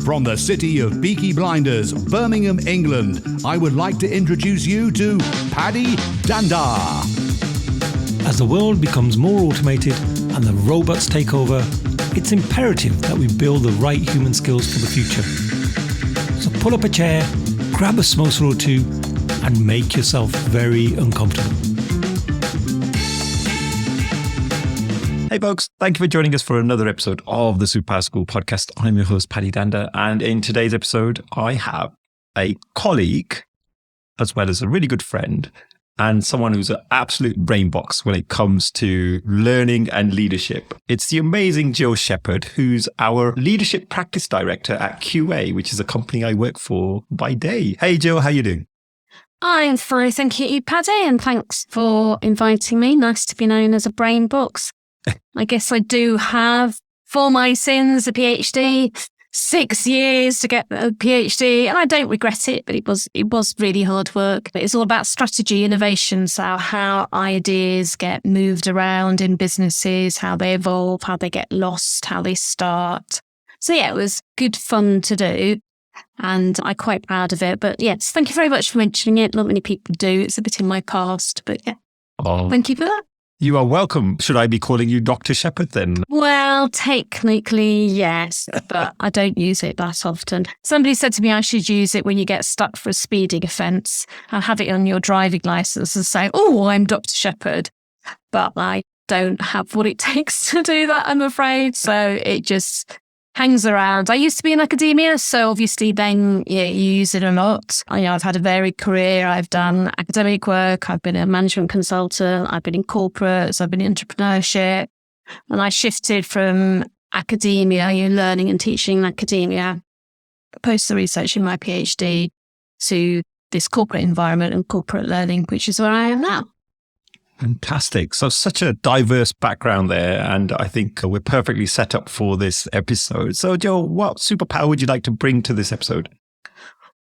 From the city of Peaky Blinders, Birmingham, England, I would like to introduce you to Paddy Danda. As the world becomes more automated and the robots take over, it's imperative that we build the right human skills for the future. So pull up a chair, grab a samosa or two, and make yourself very uncomfortable. Hey folks, thank you for joining us for another episode of the Superpowers School podcast. I'm your host, Paddy Danda, and in today's episode, I have a colleague, as well as a really good friend, and someone who's an absolute brain box when it comes to learning and leadership. It's the amazing Jill Shepherd, who's our leadership practice director at QA, which is a company I work for by day. Hey Jill, how you doing? I'm fine, thank you, Paddy, and thanks for inviting me. Nice to be known as a brain box. I guess I do have, for my sins, a PhD, 6 years to get a PhD, and I don't regret it, but it was really hard work. It's all about strategy, innovation, so how ideas get moved around in businesses, how they evolve, how they get lost, how they start. So yeah, it was good fun to do, and I'm quite proud of it. But yes, thank you very much for mentioning it. Not many people do. It's a bit in my past, but yeah, Thank you for that. You are welcome. Should I be calling you Dr. Shepherd then? Well, technically, yes, but I don't use it that often. Somebody said to me I should use it when you get stuck for a speeding offence. I'll have it on your driving licence and say, oh, I'm Dr. Shepherd. But I don't have what it takes to do that, I'm afraid. So it just hangs around. I used to be in academia, so obviously then you use it a lot. I've had a varied career. I've done academic work. I've been a management consultant. I've been in corporates. I've been in entrepreneurship. And I shifted from academia, learning and teaching in academia, post the research in my PhD, to this corporate environment and corporate learning, which is where I am now. Fantastic. So such a diverse background there, and I think we're perfectly set up for this episode. So Joe, what superpower would you like to bring to this episode?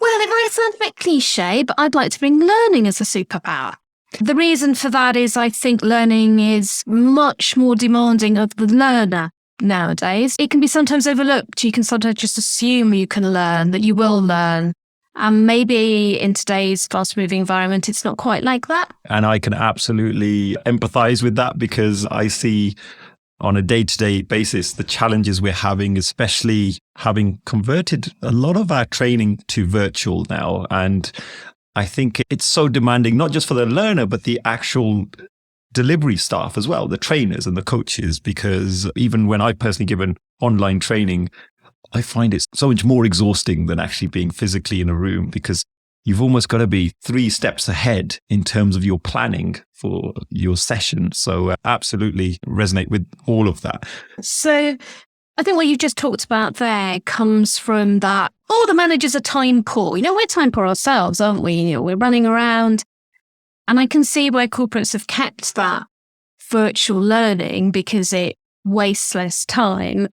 Well, it might sound a bit cliche, but I'd like to bring learning as a superpower. The reason for that is I think learning is much more demanding of the learner nowadays. It can be sometimes overlooked. You can sometimes just assume you can learn, that you will learn. And maybe in today's fast-moving environment, it's not quite like that. And I can absolutely empathize with that, because I see on a day-to-day basis the challenges we're having, especially having converted a lot of our training to virtual now. And I think it's so demanding, not just for the learner, but the actual delivery staff as well, the trainers and the coaches, because even when I personally given online training, I find it's so much more exhausting than actually being physically in a room, because you've almost got to be 3 steps ahead in terms of your planning for your session. So absolutely resonate with all of that. So I think what you just talked about there comes from that, the managers are time poor. We're time poor ourselves, aren't we? We're running around. And I can see why corporates have kept that virtual learning, because it wastes less time.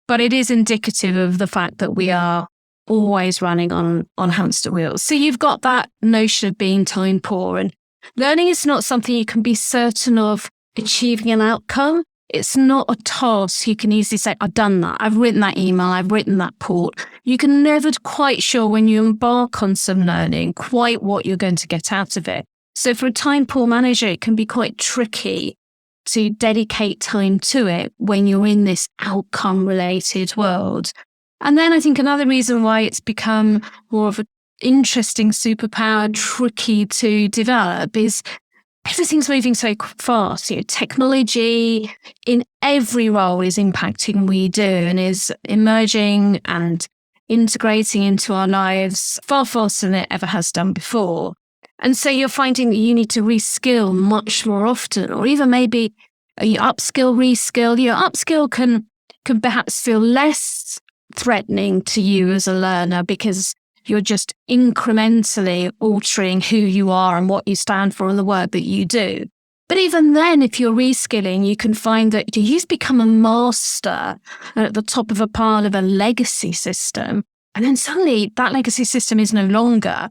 But it is indicative of the fact that we are always running on hamster wheels. So you've got that notion of being time poor, and learning is not something you can be certain of achieving an outcome. It's not a task you can easily say, I've done that. I've written that email. I've written that report. You can never quite sure when you embark on some learning quite what you're going to get out of it. So for a time poor manager, it can be quite tricky to dedicate time to it when you're in this outcome-related world. And then I think another reason why it's become more of an interesting superpower, tricky to develop, is everything's moving so fast. Technology in every role is impacting what we do and is emerging and integrating into our lives far faster than it ever has done before. And so you're finding that you need to reskill much more often, or even maybe you upskill, reskill. Your upskill can perhaps feel less threatening to you as a learner, because you're just incrementally altering who you are and what you stand for and the work that you do. But even then, if you're reskilling, you can find that you've become a master at the top of a pile of a legacy system. And then suddenly that legacy system is no longer.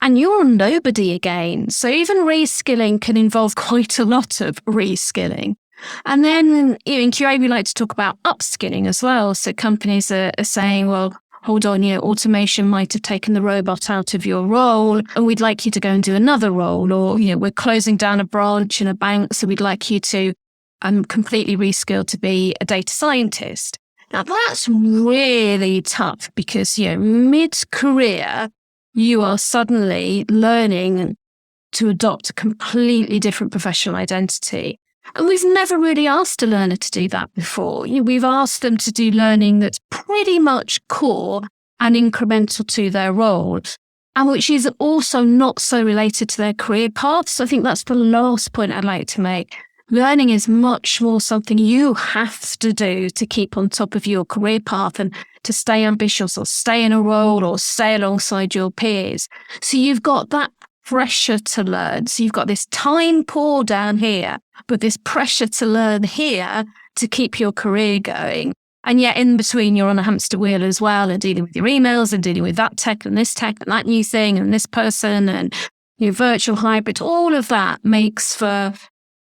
And you're nobody again. So even reskilling can involve quite a lot of reskilling. And then in QA, we like to talk about upskilling as well. So companies are saying, well, hold on, automation might have taken the robot out of your role and we'd like you to go and do another role. Or, we're closing down a branch in a bank, so we'd like you to completely reskill to be a data scientist. Now that's really tough because, mid-career, you are suddenly learning to adopt a completely different professional identity. And we've never really asked a learner to do that before. We've asked them to do learning that's pretty much core and incremental to their role, and which is also not so related to their career path. So I think that's the last point I'd like to make. Learning is much more something you have to do to keep on top of your career path and to stay ambitious or stay in a role or stay alongside your peers. So you've got that pressure to learn. So you've got this time poor down here, but this pressure to learn here to keep your career going. And yet in between, you're on a hamster wheel as well and dealing with your emails and dealing with that tech and that new thing and this person and your virtual hybrid. All of that makes for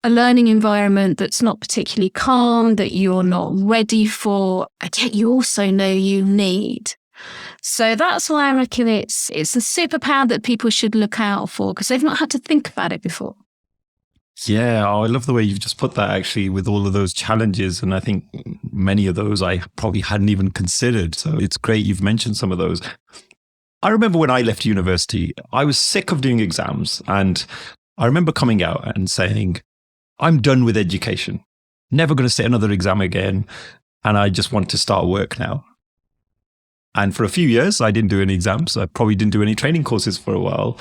a learning environment that's not particularly calm, that you're not ready for, and yet you also know you need. So that's why I reckon it's a superpower that people should look out for because they've not had to think about it before. Yeah, I love the way you've just put that actually with all of those challenges. And I think many of those I probably hadn't even considered. So it's great you've mentioned some of those. I remember when I left university, I was sick of doing exams. And I remember coming out and saying, I'm done with education, never going to sit another exam again. And I just want to start work now. And for a few years, I didn't do any exams. I probably didn't do any training courses for a while.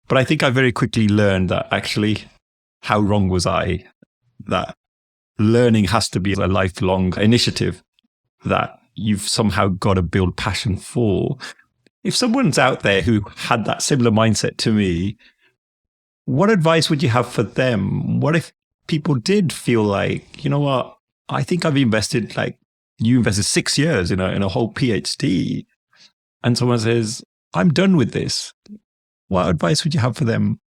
But I think I very quickly learned that actually, how wrong was I? That learning has to be a lifelong initiative that you've somehow got to build passion for. If someone's out there who had that similar mindset to me, what advice would you have for them? What if people did feel like, you know what, I think I've invested you invested 6 years in a whole PhD, and someone says, I'm done with this. What advice would you have for them?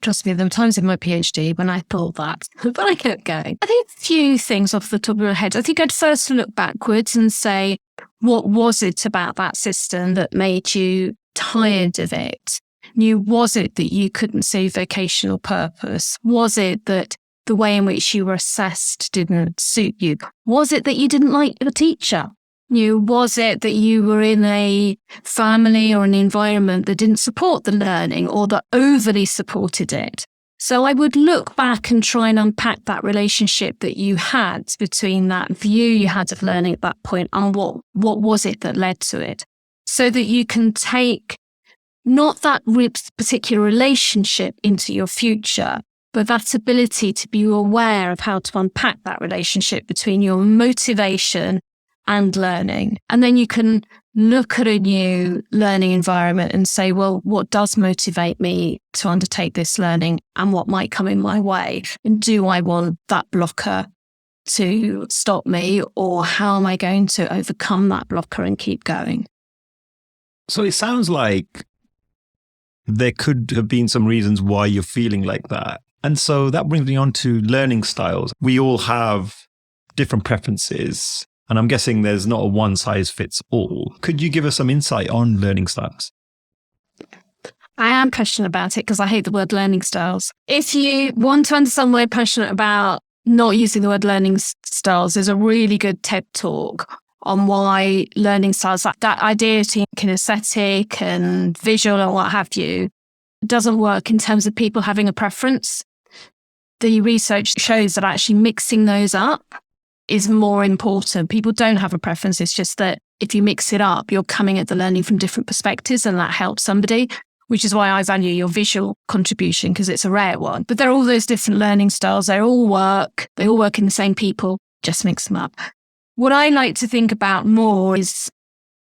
Trust me, there were times in my PhD when I thought that, but I kept going. I think a few things off the top of my head. I think I'd first look backwards and say, what was it about that system that made you tired of it? Was it that you couldn't see vocational purpose? Was it that the way in which you were assessed didn't suit you? Was it that you didn't like your teacher? Was it that you were in a family or an environment that didn't support the learning or that overly supported it? So I would look back and try and unpack that relationship that you had between that view you had of learning at that point and what was it that led to it, so that you can take not that particular relationship into your future, but that ability to be aware of how to unpack that relationship between your motivation and learning. And then you can look at a new learning environment and say, well, what does motivate me to undertake this learning and what might come in my way? And do I want that blocker to stop me, or how am I going to overcome that blocker and keep going? So it sounds like there could have been some reasons why you're feeling like that. And so that brings me on to learning styles. We all have different preferences, and I'm guessing there's not a one size fits all. Could you give us some insight on learning styles? I am passionate about it because I hate the word learning styles. If you want to understand what I'm passionate about, not using the word learning styles, there's a really good TED talk on why learning styles, that idea of kinesthetic and visual and what have you, doesn't work in terms of people having a preference. The research shows that actually mixing those up is more important. People don't have a preference. It's just that if you mix it up, you're coming at the learning from different perspectives, and that helps somebody, which is why I value your visual contribution because it's a rare one. But there are all those different learning styles. They all work in the same people, just mix them up. What I like to think about more is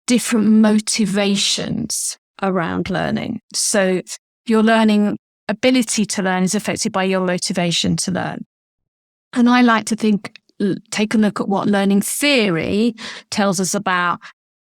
different motivations around learning. So your learning ability to learn is affected by your motivation to learn. And I like to take a look at what learning theory tells us about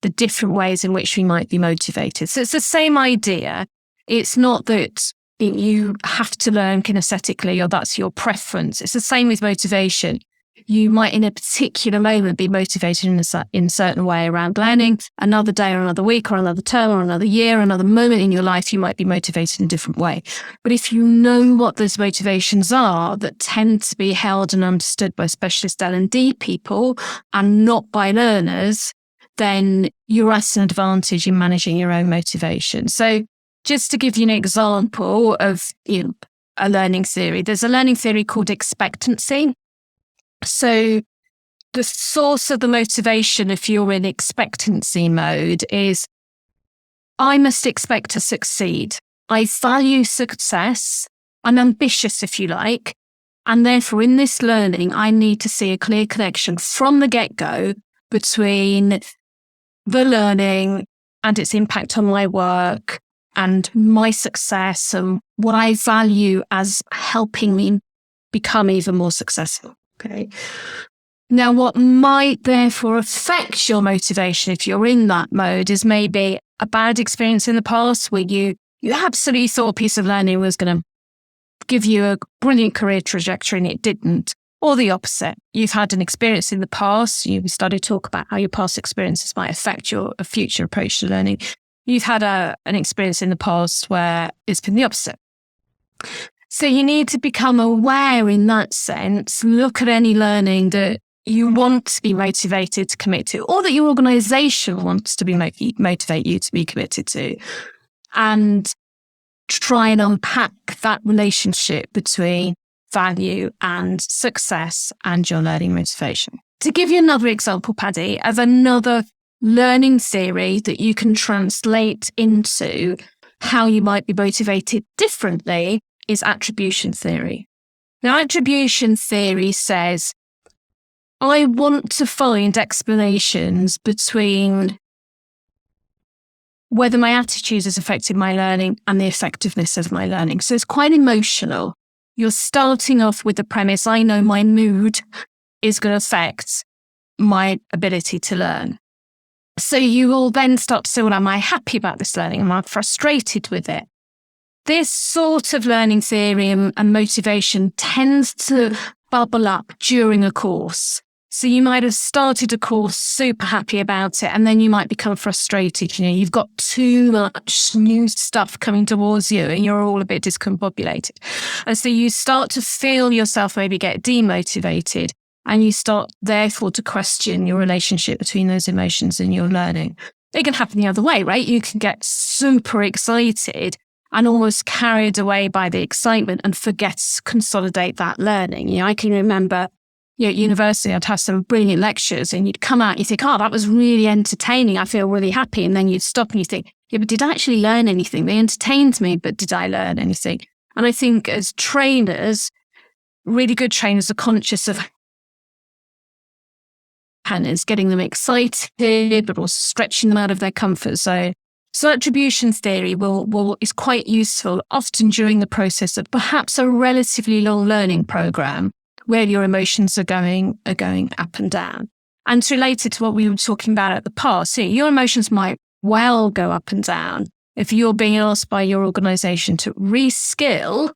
the different ways in which we might be motivated. So it's the same idea. It's not that you have to learn kinesthetically or that's your preference. It's the same with motivation. You might in a particular moment be motivated in a certain way around learning. Another day or another week or another term or another year, another moment in your life, you might be motivated in a different way. But if you know what those motivations are that tend to be held and understood by specialist L&D people and not by learners, then you're at an advantage in managing your own motivation. So just to give you an example of a learning theory, there's a learning theory called expectancy. So the source of the motivation, if you're in expectancy mode, is I must expect to succeed. I value success. I'm ambitious, if you like. And therefore, in this learning, I need to see a clear connection from the get-go between the learning and its impact on my work and my success and what I value as helping me become even more successful. Okay. Now, what might therefore affect your motivation if you're in that mode is maybe a bad experience in the past where you absolutely thought a piece of learning was going to give you a brilliant career trajectory and it didn't. Or the opposite. You've had an experience in the past. We started to talk about how your past experiences might affect your future approach to learning. You've had an experience in the past where it's been the opposite. So you need to become aware in that sense, look at any learning that you want to be motivated to commit to, or that your organisation wants to be motivate you to be committed to, and try and unpack that relationship between value and success and your learning motivation. To give you another example, Paddy, of another learning theory that you can translate into how you might be motivated differently is attribution theory. Now, attribution theory says, I want to find explanations between whether my attitude has affected my learning and the effectiveness of my learning. So it's quite emotional. You're starting off with the premise, I know my mood is going to affect my ability to learn. So you will then start to say, well, am I happy about this learning? Am I frustrated with it? This sort of learning theory and motivation tends to bubble up during a course. So you might have started a course super happy about it, and then you might become frustrated. You've got too much new stuff coming towards you and you're all a bit discombobulated. And so you start to feel yourself maybe get demotivated, and you start therefore to question your relationship between those emotions and your learning. It can happen the other way, right? You can get super excited and almost carried away by the excitement and forget to consolidate that learning. I can remember at university, I'd have some brilliant lectures and you'd come out, you think, oh, that was really entertaining. I feel really happy. And then you'd stop and you think, yeah, but did I actually learn anything? They entertained me, but did I learn anything? And I think as trainers, really good trainers are conscious of getting them excited, but also stretching them out of their comfort zone. So attribution theory is quite useful, often during the process of perhaps a relatively long learning program where your emotions are going up and down. And it's related to what we were talking about at the past. Your emotions might well go up and down if you're being asked by your organisation to reskill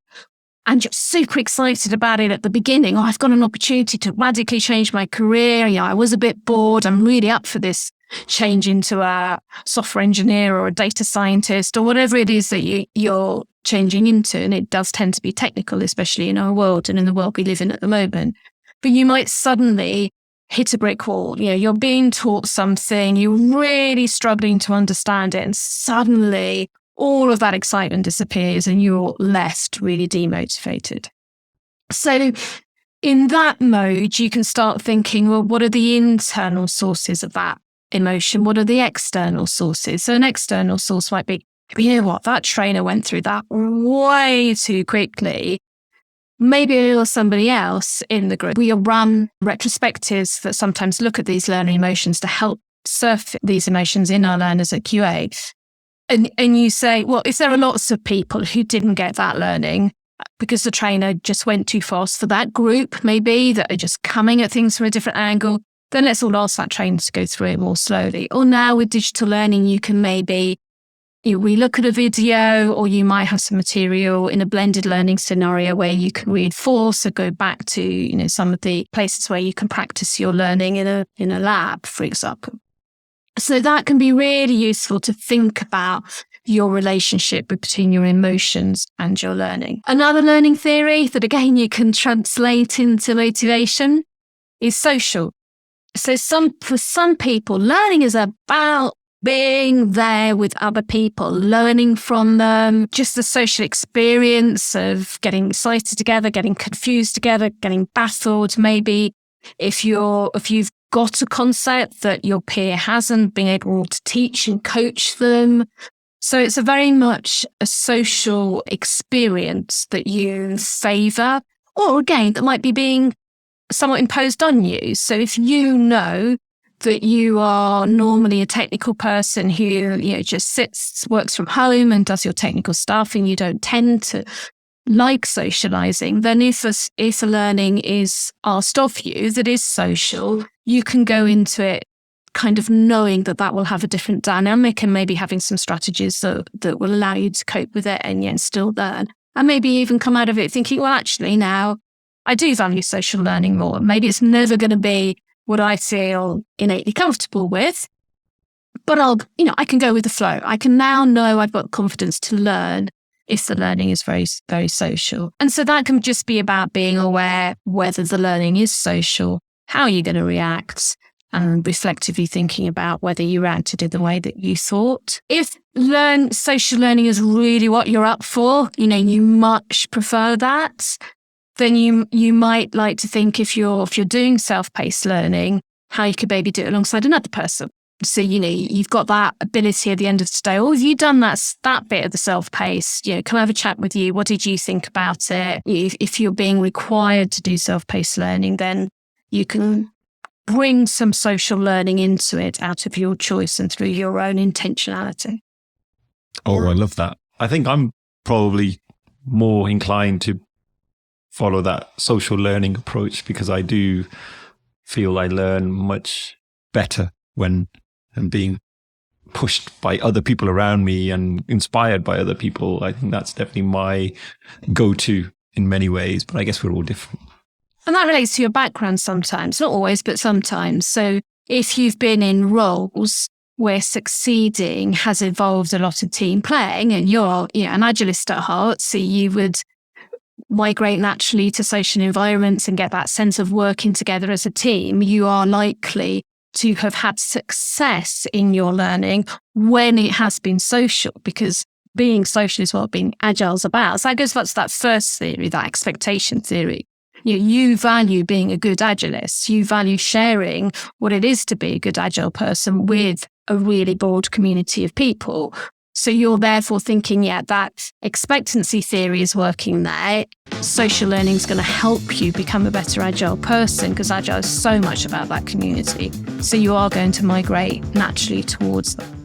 and you're super excited about it at the beginning. Oh, I've got an opportunity to radically change my career. I was a bit bored. I'm really up for this change into a software engineer or a data scientist or whatever it is that you're changing into. And it does tend to be technical, especially in our world and in the world we live in at the moment. But you might suddenly hit a brick wall. You're being taught something, you're really struggling to understand it, and suddenly all of that excitement disappears and you're left really demotivated. So in that mode, you can start thinking, well, what are the internal sources of that emotion? What are the external sources? So an external source might be, you know what, that trainer went through that way too quickly. Maybe you're somebody else in the group. We run retrospectives that sometimes look at these learning emotions to help surf these emotions in our learners at QA. And you say, well, if there are lots of people who didn't get that learning because the trainer just went too fast for that group, maybe that are just coming at things from a different angle, then let's all ask that trainer to go through it more slowly. Or now with digital learning, you can maybe we look at a video, or you might have some material in a blended learning scenario where you can reinforce or go back to, some of the places where you can practice your learning in a lab, for example. So that can be really useful to think about your relationship between your emotions and your learning. Another learning theory that, again, you can translate into motivation is social. So for some people, learning is about being there with other people, learning from them, just the social experience of getting excited together, getting confused together, getting baffled. Maybe if you've got a concept that your peer hasn't, been able to teach and coach them. So it's a very much a social experience that you favour, or again, that might be being somewhat imposed on you. So if you know that you are normally a technical person who, just works from home and does your technical stuff, and you don't tend to like socializing, then if a learning is asked of you that is social, you can go into it kind of knowing that will have a different dynamic, and maybe having some strategies that will allow you to cope with it and still learn. And maybe even come out of it thinking, well, actually now I do value social learning more. Maybe it's never going to be what I feel innately comfortable with, but I can go with the flow. I can now know I've got confidence to learn if the learning is very, very social. And so that can just be about being aware whether the learning is social, how you're going to react, and reflectively thinking about whether you reacted in the way that you thought. If social learning is really what you're up for, you much prefer that, then you might like to think if you're doing self-paced learning, how you could maybe do it alongside another person. So, you've got that ability at the end of the day. Oh, have you done that bit of the self-paced? Can I have a chat with you? What did you think about it? If you're being required to do self-paced learning, then you can bring some social learning into it out of your choice and through your own intentionality. Oh, I love that. I think I'm probably more inclined to follow that social learning approach, because I do feel I learn much better when I'm being pushed by other people around me and inspired by other people. I think that's definitely my go-to in many ways, but I guess we're all different. And that relates to your background sometimes, not always, but sometimes. So if you've been in roles where succeeding has involved a lot of team playing, and you're an agilist at heart, so you would migrate naturally to social environments and get that sense of working together as a team, you are likely to have had success in your learning when it has been social, because being social is what being agile is about. So that goes back to that first theory, that expectation theory. You value being a good agilist. You value sharing what it is to be a good agile person with a really broad community of people. So you're therefore thinking, that expectancy theory is working there. Social learning is going to help you become a better agile person, because agile is so much about that community. So you are going to migrate naturally towards them.